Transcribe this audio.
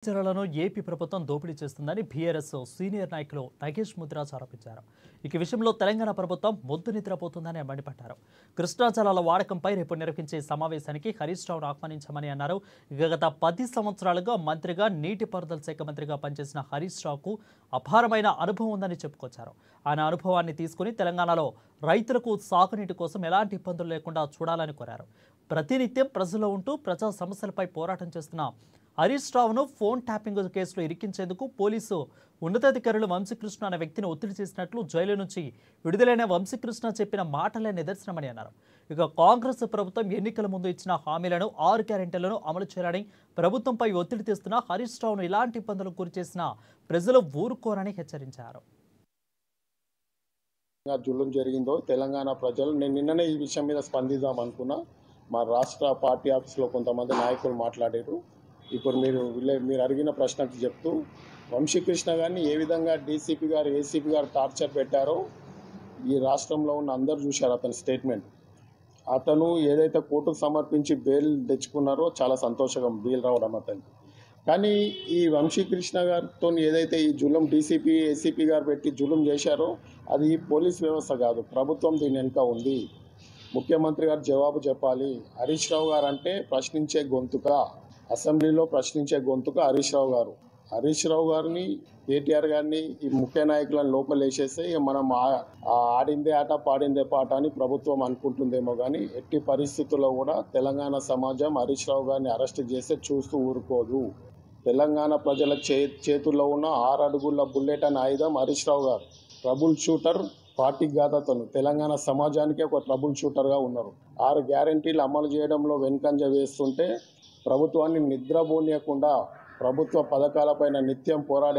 లను ఏపీ ప్రభుత్వం దోపిడీ చేస్తుందని బీఆర్ఎస్ సీనియర్ నాయకులు నగేష్ ముద్రాజ్ ఆరోపించారు. ఈ విషయంలో తెలంగాణ ప్రభుత్వం మొద్దు నిద్రపోతుందని మండిపడ్డారు. కృష్ణా జలాల వాడకంపై రేపు నిర్వహించే సమావేశానికి హరీష్ రావును ఆహ్వానించామని అన్నారు. గత 10 సంవత్సరాలుగా మంత్రిగా నీటిపారుదల శాఖ మంత్రిగా పనిచేసిన హరీష్ రావుకు అపారమైన అనుభవం ఉందని చెప్పుకొచ్చారు. ఆయన అనుభవాన్ని తీసుకుని తెలంగాణలో రైతులకు సాగునీటి కోసం ఎలాంటి ఇబ్బందులు లేకుండా చూడాలని కోరారు. ప్రతినిత్యం ప్రజల్లో ఉంటూ ప్రజా సమస్యలపై పోరాటం చేస్తున్న హరీష్ రావును ఫోన్ ట్యాపింగ్ కేసులో ఇరికించేందుకు పోలీసు ఉన్నతాధికారులు వంశీకృష్ణ అనే వ్యక్తిని ఒత్తిడి చేసినట్లు జైలు నుంచి విడుదలైన వంశీకృష్ణ చెప్పిన మాటలే నిదర్శనమని అన్నారు. ఇక కాంగ్రెస్ ప్రభుత్వం ఎన్నికల ముందు ఇచ్చిన హామీలను 6 గ్యారెంటీలను అమలు చేయాలని ప్రభుత్వంపై ఒత్తిడి తెస్తున్న హరీష్ రావును ఇలాంటి ఇబ్బందులకు గురి చేసిన ప్రజలు ఊరుకోరని హెచ్చరించారు. జులుం జరిగిందో తెలంగాణ ప్రజలు నేను నిన్ననే ఈ విషయం మీద స్పందిద్దాం అనుకున్నా. మా రాష్ట్ర పార్టీ ఆఫీస్లో కొంతమంది నాయకులు మాట్లాడారు. ఇప్పుడు మీరు అడిగిన ప్రశ్నకు చెప్తూ వంశీకృష్ణ గారిని ఏ విధంగా డీసీపీ గారు ఏసీపీ గారు టార్చర్ పెట్టారో ఈ రాష్ట్రంలో ఉన్న అందరూ చూశారు. అతని స్టేట్మెంట్ అతను ఏదైతే కోర్టుకు సమర్పించి బెయిల్ తెచ్చుకున్నారో చాలా సంతోషంగా బెయిల్ రావడం అతనికి. కానీ ఈ వంశీకృష్ణ గారితో ఏదైతే ఈ జులుం డీసీపీ ఏసీపీ గారు పెట్టి జులుం చేశారో అది పోలీస్ వ్యవస్థ కాదు, ప్రభుత్వం దీని వెనుక ఉంది. ముఖ్యమంత్రి గారు జవాబు చెప్పాలి. హరీష్ రావు గారు అంటే ప్రశ్నించే గొంతుక, అసెంబ్లీలో ప్రశ్నించే గొంతుక హరీష్ రావు గారు. హరీష్ రావు గారిని కేటీఆర్ గారిని ఈ ముఖ్య నాయకులను లోపల వేసేస్తే మనం ఆడిందే ఆట పాడిందే పాట అని ప్రభుత్వం అనుకుంటుందేమో కానీ ఎట్టి పరిస్థితుల్లో కూడా తెలంగాణ సమాజం హరీష్ రావు గారిని అరెస్ట్ చేస్తే చూస్తూ ఊరుకోదు. తెలంగాణ ప్రజల చేతుల్లో ఉన్న 6 అడుగుల బుల్లెట్ అనే ఆయుధం హరీష్ రావు గారు. ట్రబుల్ షూటర్, పార్టీకి గాతతను తెలంగాణ సమాజానికే ఒక ట్రబుల్ షూటర్గా ఉన్నారు. 6 గ్యారెంటీలు అమలు చేయడంలో వెనుకంజ వేస్తుంటే ప్రభుత్వాన్ని నిద్రపోనీయకుండా ప్రభుత్వ పథకాలపైన నిత్యం పోరాడే